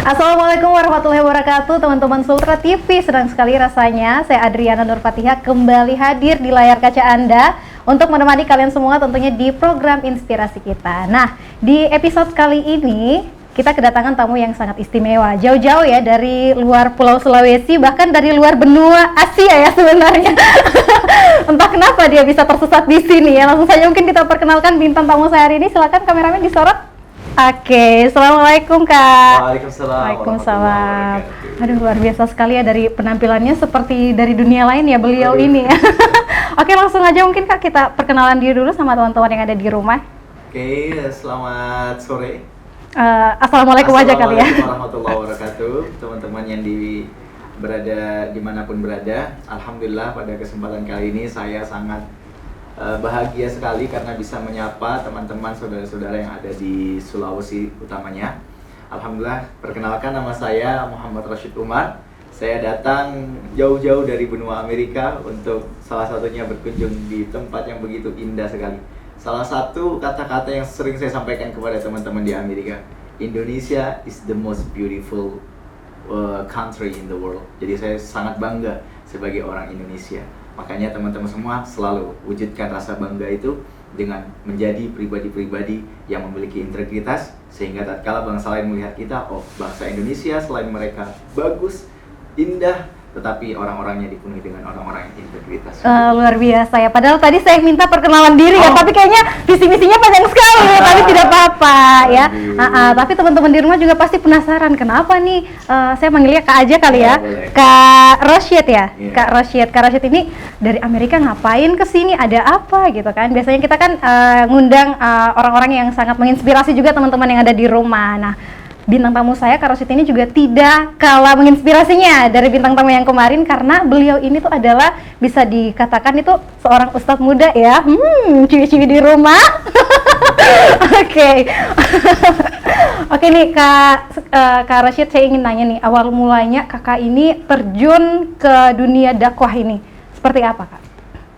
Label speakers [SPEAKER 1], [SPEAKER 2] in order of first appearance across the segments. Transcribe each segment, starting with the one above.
[SPEAKER 1] Assalamualaikum warahmatullahi wabarakatuh, teman-teman Sultra TV. Senang sekali rasanya saya Adriana Nurfatihah kembali hadir di layar kaca Anda untuk menemani kalian semua tentunya di program inspirasi kita. Nah, di episode kali ini kita kedatangan tamu yang sangat istimewa. Jauh-jauh ya dari luar Pulau Sulawesi, bahkan dari luar benua Asia ya sebenarnya. Entah kenapa dia bisa tersesat di sini ya. Langsung saja mungkin kita perkenalkan bintang tamu saya hari ini. Silakan kameramen disorot. Oke, assalamualaikum Kak.
[SPEAKER 2] Waalaikumsalam.
[SPEAKER 1] Waalaikumsalam. Aduh, luar biasa sekali ya dari penampilannya seperti dari dunia lain ya beliau ini ya. Oke, langsung aja mungkin Kak kita perkenalan diri dulu sama teman-teman yang ada di rumah.
[SPEAKER 2] Oke, selamat sore.
[SPEAKER 1] Assalamualaikum aja kali ya.
[SPEAKER 2] Assalamualaikum warahmatullahi wabarakatuh. Teman-teman yang berada dimanapun berada, alhamdulillah pada kesempatan kali ini saya sangat bahagia sekali karena bisa menyapa teman-teman saudara-saudara yang ada di Sulawesi utamanya. Alhamdulillah, perkenalkan nama saya Muhammad Rashid Umar. Saya datang jauh-jauh dari benua Amerika untuk salah satunya berkunjung di tempat yang begitu indah sekali. Salah satu kata-kata yang sering saya sampaikan kepada teman-teman di Amerika, Indonesia is the most beautiful country in the world. Jadi saya sangat bangga sebagai orang Indonesia. Makanya teman-teman semua selalu wujudkan rasa bangga itu dengan menjadi pribadi-pribadi yang memiliki integritas, sehingga tatkala bangsa lain melihat kita, oh bangsa Indonesia selain mereka bagus, indah, tetapi orang-orangnya dipenuhi dengan orang-orang yang integritas.
[SPEAKER 1] Luar biasa ya. Padahal tadi saya minta perkenalan diri ya, tapi kayaknya visi-misinya panjang sekali ya, tapi tidak apa-apa ya. Tapi teman-teman di rumah juga pasti penasaran kenapa nih saya manggilnya Kak aja kali ya.
[SPEAKER 2] Boleh.
[SPEAKER 1] Kak Rashid ya.
[SPEAKER 2] Yeah.
[SPEAKER 1] Kak Rashid ini dari Amerika ngapain ke sini? Ada apa gitu kan? Biasanya kita kan ngundang orang-orang yang sangat menginspirasi juga teman-teman yang ada di rumah. Nah, bintang tamu saya, Kak Rashid ini juga tidak kalah menginspirasinya dari bintang tamu yang kemarin, karena beliau ini tuh adalah bisa dikatakan itu seorang ustadz muda ya. Ciwi-ciwi di rumah. Oke. Oke nih Kak Rashid, saya ingin nanya nih, awal mulanya kakak ini terjun ke dunia dakwah ini seperti apa Kak?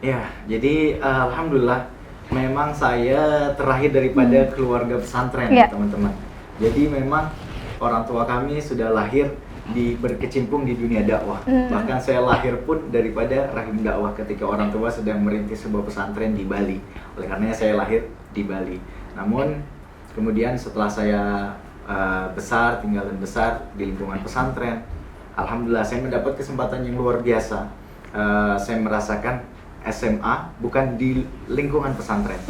[SPEAKER 2] Ya, jadi alhamdulillah memang saya terlahir daripada keluarga pesantren, teman-teman. Jadi memang orang tua kami sudah lahir berkecimpung di dunia dakwah. Bahkan saya lahir pun daripada rahim dakwah ketika orang tua sedang merintis sebuah pesantren di Bali. Oleh karenanya saya lahir di Bali. Namun kemudian setelah saya tinggal dan besar di lingkungan pesantren, alhamdulillah saya mendapat kesempatan yang luar biasa. Saya merasakan SMA bukan di lingkungan pesantren.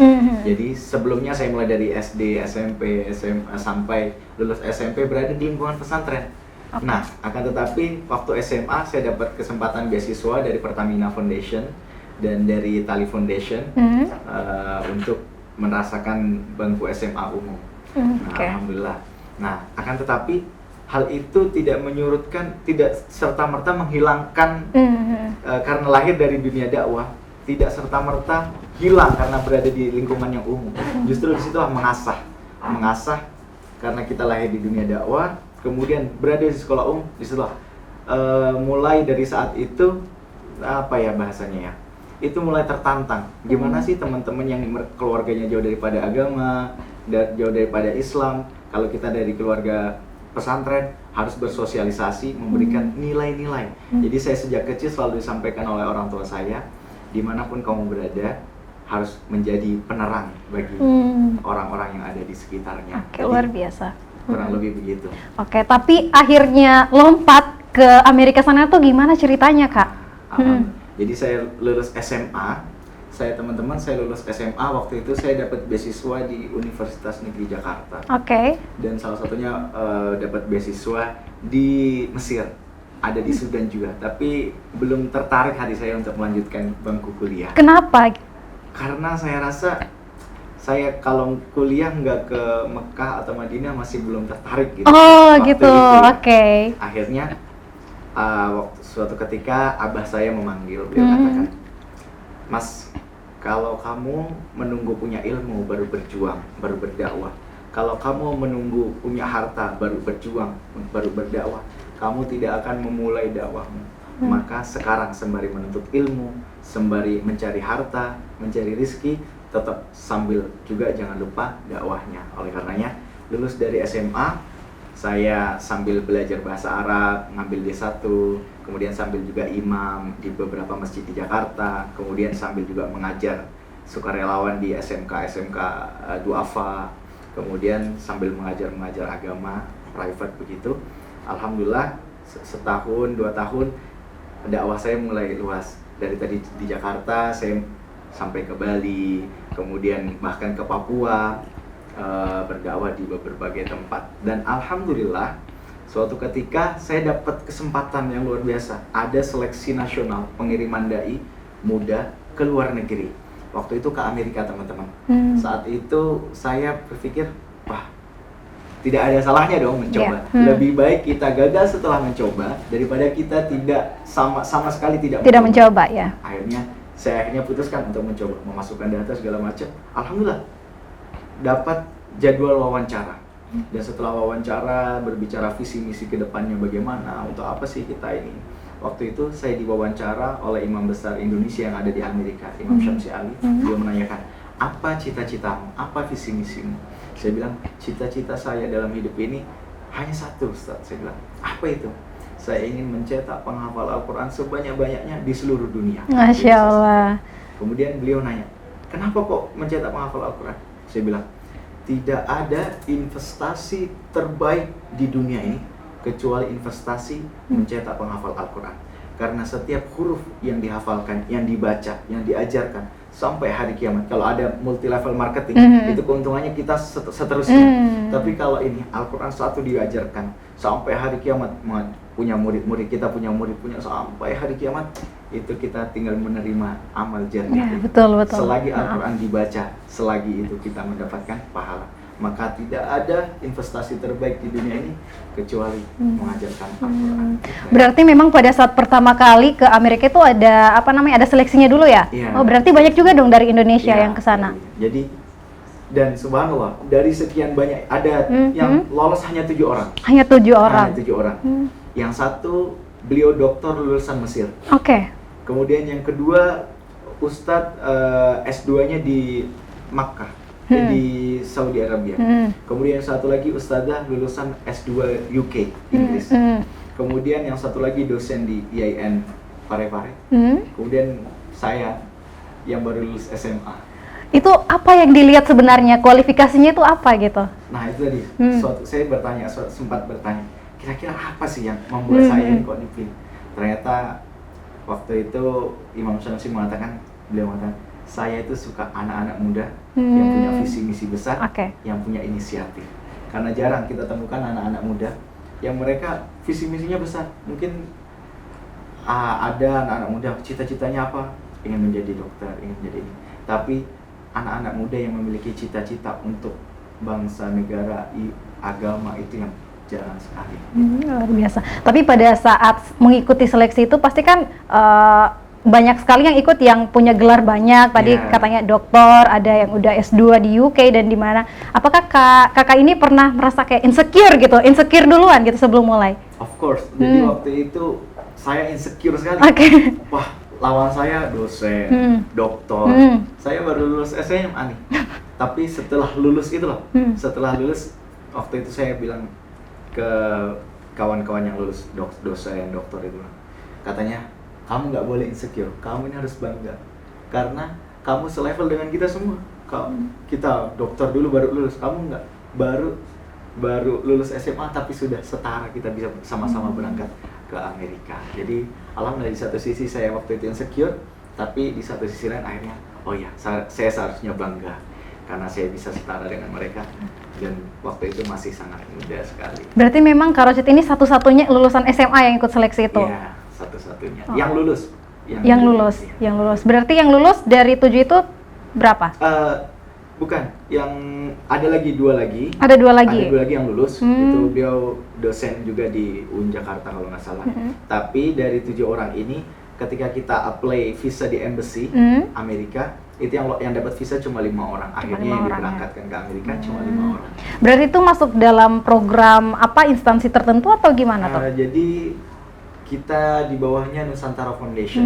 [SPEAKER 2] Jadi sebelumnya saya mulai dari SD, SMP, SMA sampai lulus SMP berada di lingkungan pesantren. Okay. Nah, akan tetapi waktu SMA saya dapat kesempatan beasiswa dari Pertamina Foundation dan dari Tali Foundation untuk merasakan bangku SMA umum. Nah, alhamdulillah. Nah, akan tetapi hal itu tidak menyurutkan, tidak serta-merta menghilangkan karena lahir dari dunia dakwah, tidak serta-merta hilang karena berada di lingkungan yang umum. Justru disitulah mengasah karena kita lahir di dunia dakwah, kemudian berada di sekolah umum, disitulah mulai dari saat itu apa ya bahasanya ya, itu mulai tertantang. Gimana sih teman-teman yang keluarganya jauh daripada agama, jauh daripada Islam, kalau kita dari keluarga pesantren harus bersosialisasi, memberikan nilai-nilai. Jadi saya sejak kecil selalu disampaikan oleh orang tua saya, dimanapun kamu berada harus menjadi penerang bagi orang-orang yang ada di sekitarnya.
[SPEAKER 1] Oke, luar biasa.
[SPEAKER 2] Kurang lebih begitu.
[SPEAKER 1] Oke, tapi akhirnya lompat ke Amerika sana tuh gimana ceritanya Kak?
[SPEAKER 2] Jadi saya lulus SMA, saya lulus SMA waktu itu saya dapat beasiswa di Universitas Negeri Jakarta.
[SPEAKER 1] Oke.
[SPEAKER 2] Dan salah satunya dapat beasiswa di Mesir. Ada di Sudan juga, tapi belum tertarik hati saya untuk melanjutkan bangku kuliah.
[SPEAKER 1] Kenapa?
[SPEAKER 2] Karena saya rasa saya kalau kuliah nggak ke Mekah atau Madinah masih belum tertarik gitu.
[SPEAKER 1] Oh
[SPEAKER 2] waktu
[SPEAKER 1] gitu,
[SPEAKER 2] itu, ya.
[SPEAKER 1] Oke.
[SPEAKER 2] Akhirnya waktu suatu ketika abah saya memanggil, beliau katakan, Mas, kalau kamu menunggu punya ilmu baru berjuang, baru berdakwah. Kalau kamu menunggu punya harta baru berjuang, baru berdakwah, kamu tidak akan memulai dakwahmu. Maka sekarang sembari menuntut ilmu, sembari mencari harta, mencari rizki, tetap sambil juga jangan lupa dakwahnya. Oleh karenanya lulus dari SMA, Saya sambil belajar bahasa Arab, ngambil D1, kemudian sambil juga imam di beberapa masjid di Jakarta, kemudian sambil juga mengajar sukarelawan di SMK Duafa, kemudian sambil mengajar agama private begitu. Alhamdulillah setahun 2 tahun dakwah saya mulai luas. Dari tadi di Jakarta saya sampai ke Bali, kemudian bahkan ke Papua, berdakwah di berbagai tempat. Dan alhamdulillah suatu ketika saya dapat kesempatan yang luar biasa. Ada seleksi nasional pengiriman dai muda ke luar negeri. Waktu itu ke Amerika, teman-teman. Saat itu saya berpikir, wah, tidak ada salahnya dong mencoba. Lebih baik kita gagal setelah mencoba daripada kita tidak sama sekali tidak
[SPEAKER 1] mencoba ya.
[SPEAKER 2] Saya putuskan untuk mencoba, memasukkan data segala macam. Alhamdulillah dapat jadwal wawancara. Dan setelah wawancara berbicara visi misi ke depannya bagaimana, untuk apa sih kita ini. Waktu itu saya diwawancara oleh imam besar Indonesia yang ada di Amerika, Imam Syamsi Ali. Dia menanyakan, apa cita-citamu, apa visi misimu? Saya bilang, cita-cita saya dalam hidup ini hanya satu, Ustaz. Saya bilang, apa itu? Saya ingin mencetak penghafal Al-Quran sebanyak-banyaknya di seluruh dunia.
[SPEAKER 1] Masya Allah.
[SPEAKER 2] Kemudian beliau nanya, kenapa kok mencetak penghafal Al-Quran? Saya bilang, tidak ada investasi terbaik di dunia ini kecuali investasi mencetak penghafal Al-Quran. Karena setiap huruf yang dihafalkan, yang dibaca, yang diajarkan sampai hari kiamat. Kalau ada multi level marketing, itu keuntungannya kita seterusnya. Tapi kalau ini Al-Quran satu diajarkan sampai hari kiamat, punya murid-murid, kita punya murid punya sampai hari kiamat, itu kita tinggal menerima amal jannah.
[SPEAKER 1] Ya, betul.
[SPEAKER 2] Selagi Al-Quran dibaca, selagi itu kita mendapatkan pahala. Maka tidak ada investasi terbaik di dunia ini kecuali mengajarkan Al-Quran.
[SPEAKER 1] Berarti memang pada saat pertama kali ke Amerika itu ada ada seleksinya dulu ya?
[SPEAKER 2] Ya.
[SPEAKER 1] Oh, berarti banyak juga dong dari Indonesia yang ke sana.
[SPEAKER 2] Jadi, dan subhanallah dari sekian banyak ada yang lolos hanya 7 orang.
[SPEAKER 1] Hanya 7 orang.
[SPEAKER 2] Hanya 7 orang. Yang satu beliau doktor lulusan Mesir.
[SPEAKER 1] Oke.
[SPEAKER 2] Kemudian yang kedua Ustadz S2-nya di Makkah, di Saudi Arabia. Kemudian yang satu lagi ustadzah lulusan S2 UK, Inggris. Kemudian yang satu lagi dosen di IAIN Parepare. Kemudian saya yang baru lulus SMA.
[SPEAKER 1] Itu apa yang dilihat sebenarnya? Kualifikasinya itu apa gitu?
[SPEAKER 2] Nah itu tadi, saya sempat bertanya, kira-kira apa sih yang membuat saya kok dipilih? Ternyata waktu itu Imam Syamsi mengatakan, saya itu suka anak-anak muda yang punya visi misi besar, yang punya inisiatif. Karena jarang kita temukan anak-anak muda yang mereka visi misinya besar. Mungkin ada anak-anak muda cita-citanya apa? Ingin menjadi dokter, ingin menjadi ini. Tapi anak-anak muda yang memiliki cita-cita untuk bangsa, negara, agama itu yang jarang sekali.
[SPEAKER 1] Luar biasa. Tapi pada saat mengikuti seleksi itu pasti kan banyak sekali yang ikut yang punya gelar banyak. Tadi katanya doktor, ada yang udah S2 di UK dan di mana. Apakah kakak ini pernah merasa kayak insecure gitu? Insecure duluan gitu sebelum mulai?
[SPEAKER 2] Of course. Jadi waktu itu saya insecure sekali. Wah, lawan saya dosen, doktor. Saya baru lulus SMA nih. Tapi setelah lulus itu loh, setelah lulus waktu itu saya bilang ke kawan-kawan yang lulus dosen, doktor itu, katanya, kamu nggak boleh insecure, kamu ini harus bangga karena kamu selevel dengan kita semua. Kita dokter dulu baru lulus, kamu nggak, baru lulus SMA tapi sudah setara, kita bisa sama-sama berangkat ke Amerika. Jadi alhamdulillah di satu sisi saya waktu itu insecure, tapi di satu sisi lain akhirnya oh ya saya seharusnya bangga karena saya bisa setara dengan mereka, dan waktu itu masih sangat muda sekali.
[SPEAKER 1] Berarti memang Kak Rosyid ini satu-satunya lulusan SMA yang ikut seleksi itu?
[SPEAKER 2] Iya, satu-satunya. Yang lulus.
[SPEAKER 1] Yang lulus. Berarti yang lulus dari 7 itu berapa?
[SPEAKER 2] Bukan, yang ada lagi 2 lagi.
[SPEAKER 1] Ada 2 lagi?
[SPEAKER 2] Ada 2 lagi yang lulus, itu beliau dosen juga di UIN Jakarta kalau nggak salah. Tapi dari 7 orang ini, ketika kita apply visa di embassy Amerika, itu yang dapat visa cuma 5 orang. Akhirnya yang diberangkatkan ke Amerika cuma 5 orang.
[SPEAKER 1] Berarti itu masuk dalam program apa, instansi tertentu atau gimana tuh?
[SPEAKER 2] Jadi kita di bawahnya Nusantara Foundation.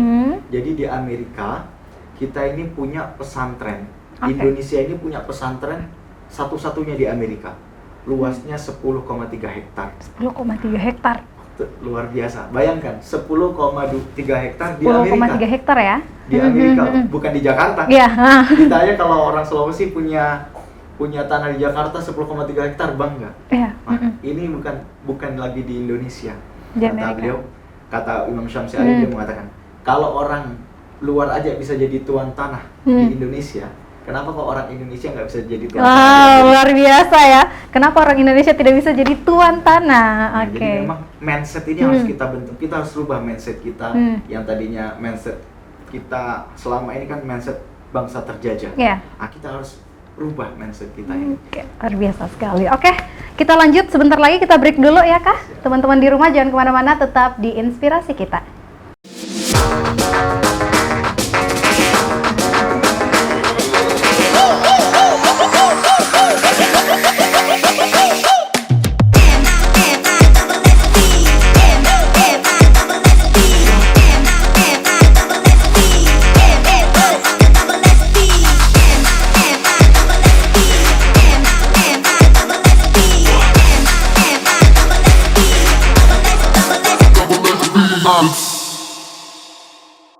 [SPEAKER 2] Jadi di Amerika kita ini punya pesantren. Indonesia ini punya pesantren satu-satunya di Amerika. luasnya 10,3 hektar.
[SPEAKER 1] 10,3 hektar.
[SPEAKER 2] Luar biasa. Bayangkan 10,3 hektar di
[SPEAKER 1] 10,3
[SPEAKER 2] Amerika.
[SPEAKER 1] hektar ya?
[SPEAKER 2] Di Amerika, bukan di Jakarta.
[SPEAKER 1] Iya.
[SPEAKER 2] Kita aja kalau orang Sulawesi punya tanah di Jakarta 10,3 hektar bangga.
[SPEAKER 1] Iya.
[SPEAKER 2] Nah, ini bukan lagi di Indonesia.
[SPEAKER 1] Di
[SPEAKER 2] Kata
[SPEAKER 1] Amerika.
[SPEAKER 2] beliau, kata Imam Syamsi Ali, dia mengatakan, kalau orang luar aja bisa jadi tuan tanah di Indonesia, kenapa kok orang Indonesia nggak bisa jadi tuan tanah?
[SPEAKER 1] Luar biasa ya. Kenapa orang Indonesia tidak bisa jadi tuan tanah?
[SPEAKER 2] Nah,
[SPEAKER 1] Oke.
[SPEAKER 2] jadi memang mindset ini harus kita bentuk. Kita harus rubah mindset kita yang tadinya mindset kita selama ini kan mindset bangsa terjajah.
[SPEAKER 1] Iya.
[SPEAKER 2] Nah, kita harus rubah mindset kita ini.
[SPEAKER 1] Oke, luar biasa sekali. Oke, kita lanjut sebentar lagi, kita break dulu ya Kak. Teman-teman di rumah jangan kemana-mana, tetap di Inspirasi Kita.